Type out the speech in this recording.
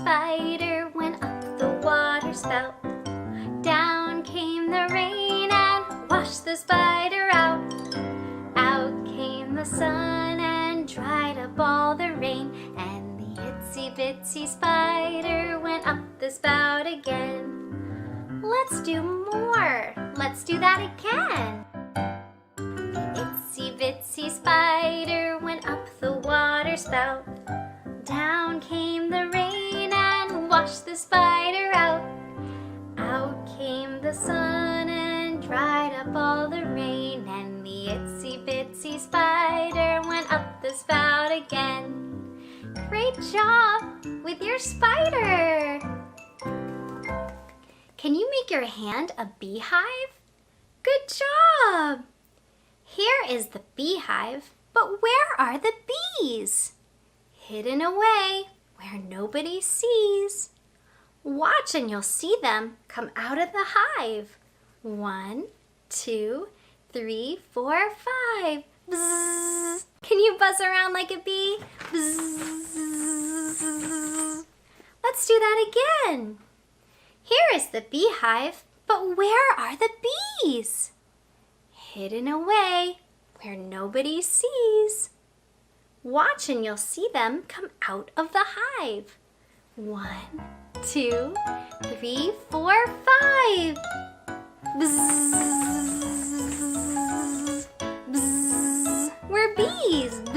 spider went up the water spout. Down came the rain and washed the spider out. Out came the sun and dried up all the rain, and the itsy bitsy spider went up the spout again. Let's do more. Let's do that again. The itsy bitsy spider went up the water spout. Down came the rain and washed the spider out. Out came the sun and dried up all the rain, and the itsy bitsy spider went up the spout again. Great job with your spider! Can you make your hand a beehive? Good job! Here is the beehive, but where are the bees? Hidden away where nobody sees. Watch and you'll see them come out of the hive. 1, 2, 3, 4, 5. Bzzz. Can you buzz around like a bee? Bzzz. Let's do that again. Here is the beehive, but where are the bees? Hidden away where nobody sees. Watch and you'll see them come out of the hive. 1, 2, 3, 4, 5. Bzzz, bzzz. We're bees. Bzzz.